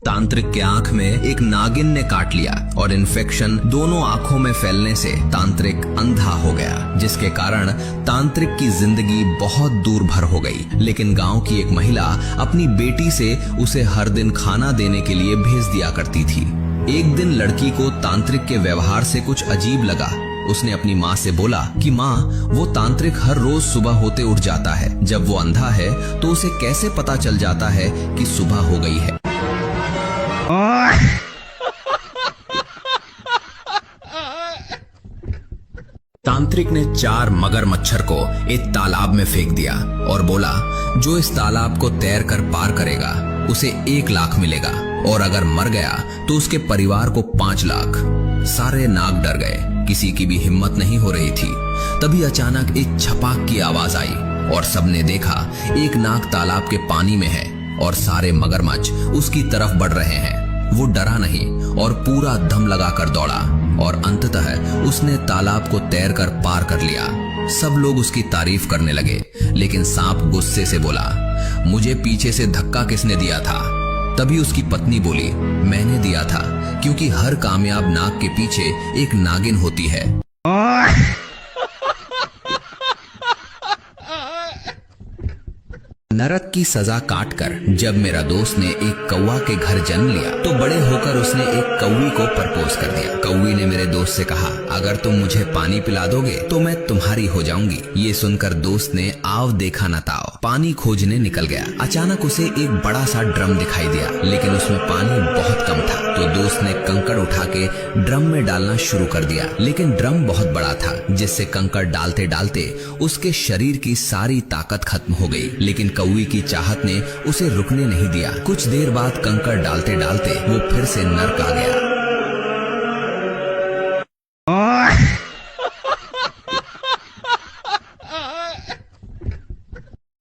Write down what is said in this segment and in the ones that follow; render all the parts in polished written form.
तांत्रिक के आंख में एक नागिन ने काट लिया और इन्फेक्शन दोनों आंखों में फैलने से तांत्रिक अंधा हो गया, जिसके कारण तांत्रिक की जिंदगी बहुत दूर भर हो गई। लेकिन गांव की एक महिला अपनी बेटी से उसे हर दिन खाना देने के लिए भेज दिया करती थी। एक दिन लड़की को तांत्रिक के व्यवहार से कुछ अजीब लगा। उसने अपनी माँ से बोला कि माँ, वो तांत्रिक हर रोज सुबह होते उठ जाता है। जब वो अंधा है तो उसे कैसे पता चल जाता है कि सुबह हो गई है? तांत्रिक ने 4 मगरमच्छर को एक तालाब में फेंक दिया और बोला, जो इस तालाब को तैर कर पार करेगा उसे 1 लाख मिलेगा, और अगर मर गया तो उसके परिवार को 5 लाख। सारे नाग डर गए, किसी की भी हिम्मत नहीं हो रही थी। तभी अचानक एक छपाक की आवाज आई और सबने देखा एक नाग तालाब के पानी में है और सारे मगरमच्छ उसकी तरफ बढ़ रहे हैं। वो डरा नहीं और पूरा दम लगाकर दौड़ा और अंततः उसने तालाब को तैरकर पार कर लिया। सब लोग उसकी तारीफ करने लगे, लेकिन सांप गुस्से से बोला, मुझे पीछे से धक्का किसने दिया था? तभी उसकी पत्नी बोली, मैंने दिया था, क्योंकि हर कामयाब नाग के पीछे एक नागिन होती है। नरक की सजा काटकर जब मेरा दोस्त ने एक कौवा के घर जन्म लिया तो बड़े होकर उसने एक कौवी को प्रपोज कर दिया। कौवी ने मेरे दोस्त से कहा, अगर तुम मुझे पानी पिला दोगे तो मैं तुम्हारी हो जाऊंगी। ये सुनकर दोस्त ने आव देखा न ताव पानी खोजने निकल गया। अचानक उसे एक बड़ा सा ड्रम दिखाई दिया, लेकिन उसमें पानी बहुत कम था। तो दोस्त ने कंकड़ उठा के ड्रम में डालना शुरू कर दिया, लेकिन ड्रम बहुत बड़ा था, जिससे कंकड़ डालते डालते उसके शरीर की सारी ताकत खत्म हो गई। लेकिन कौवी की चाहत ने उसे रुकने नहीं दिया। कुछ देर बाद कंकड़ डालते डालते वो फिर से नर्क आ गया।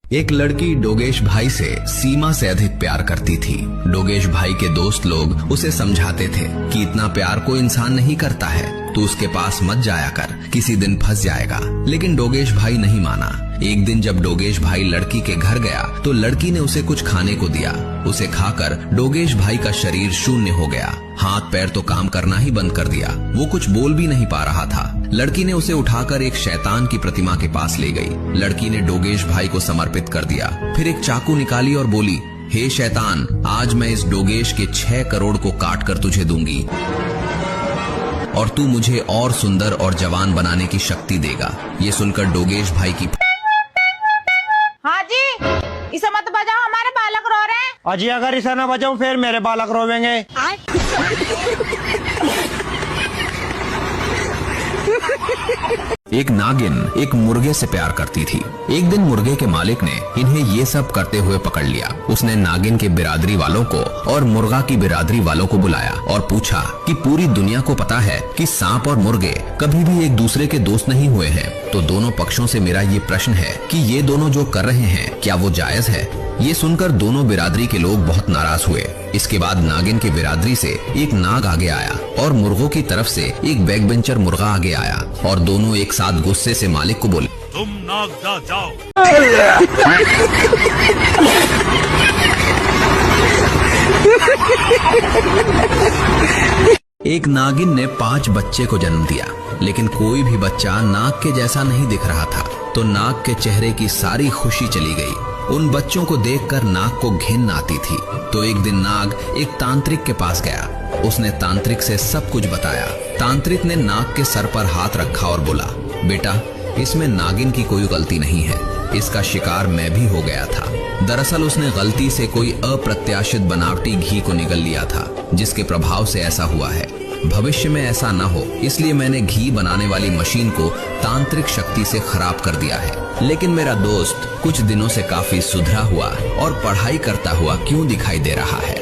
एक लड़की डोगेश भाई से सीमा से अधिक प्यार करती थी। डोगेश भाई के दोस्त लोग उसे समझाते थे कि इतना प्यार कोई इंसान नहीं करता है, तो उसके पास मत जाया कर, किसी दिन फंस जाएगा। लेकिन डोगेश भाई नहीं माना। एक दिन जब डोगेश भाई लड़की के घर गया तो लड़की ने उसे कुछ खाने को दिया। उसे खाकर डोगेश भाई का शरीर शून्य हो गया। हाथ पैर तो काम करना ही बंद कर दिया। वो कुछ बोल भी नहीं पा रहा था। लड़की ने उसे उठाकर एक शैतान की प्रतिमा के पास ले गई। लड़की ने डोगेश भाई को समर्पित कर दिया। फिर एक चाकू निकाली और बोली, हे शैतान, आज मैं इस डोगेश के 6 करोड़ को काट कर तुझे दूंगी और तू मुझे और सुंदर और जवान बनाने की शक्ति देगा। ये सुनकर डोगेश भाई की, हाँ जी, इसे मत बजाओ, हमारे बालक रो रहे हैं। अजी अगर इसे ना बजाऊं फिर मेरे बालक रोवेंगे। एक नागिन एक मुर्गे से प्यार करती थी। एक दिन मुर्गे के मालिक ने इन्हें ये सब करते हुए पकड़ लिया। उसने नागिन के बिरादरी वालों को और मुर्गा की बिरादरी वालों को बुलाया और पूछा कि पूरी दुनिया को पता है कि सांप और मुर्गे कभी भी एक दूसरे के दोस्त नहीं हुए हैं, तो दोनों पक्षों से मेरा ये प्रश्न है कि ये दोनों जो कर रहे हैं क्या वो जायज है? ये सुनकर दोनों बिरादरी के लोग बहुत नाराज हुए। इसके बाद नागिन की बिरादरी से एक नाग आगे आया और मुर्गों की तरफ से एक बैक बेंचर मुर्गा आगे आया और दोनों एक साथ गुस्से से मालिक को बोले, तुम नाग जाओ। एक नागिन ने 5 बच्चे को जन्म दिया, लेकिन कोई भी बच्चा नाग के जैसा नहीं दिख रहा था। तो नाग के चेहरे की सारी खुशी चली गई। उन बच्चों को देखकर नाग को घिन आती थी। तो एक दिन नाग एक तांत्रिक के पास गया। उसने तांत्रिक से सब कुछ बताया। तांत्रिक ने नाग के सर पर हाथ रखा और बोला, बेटा, इसमें नागिन की कोई गलती नहीं है, इसका शिकार मैं भी हो गया था। दरअसल उसने गलती से कोई अप्रत्याशित बनावटी घी को निगल लिया था, जिसके प्रभाव से ऐसा हुआ है। भविष्य में ऐसा न हो, इसलिए मैंने घी बनाने वाली मशीन को तांत्रिक शक्ति से खराब कर दिया है। लेकिन मेरा दोस्त कुछ दिनों से काफी सुधरा हुआ और पढ़ाई करता हुआ क्यों दिखाई दे रहा है?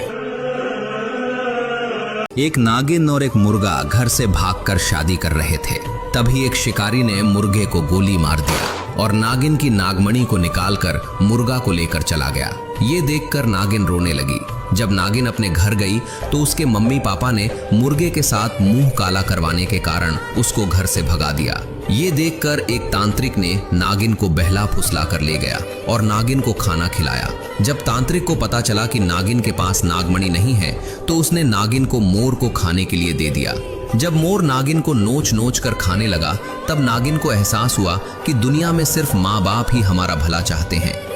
एक नागिन और एक मुर्गा घर से भागकर शादी कर रहे थे। तभी एक शिकारी ने मुर्गे को गोली मार दिया और नागिन की नागमणि को निकालकर मुर्गा को लेकर चला गया। ये देखकर नागिन रोने लगी। जब नागिन अपने घर गई तो उसके मम्मी पापा ने मुर्गे के साथ मुंह काला करवाने के कारण उसको घर से भगा दिया। ये देखकर एक तांत्रिक ने नागिन को बहला फुसला कर ले गया और नागिन को खाना खिलाया। जब तांत्रिक को पता चला कि नागिन के पास नागमणि नहीं है तो उसने नागिन को मोर को खाने के लिए दे दिया। जब मोर नागिन को नोच नोच कर खाने लगा तब नागिन को एहसास हुआ कि दुनिया में सिर्फ माँ बाप ही हमारा भला चाहते हैं।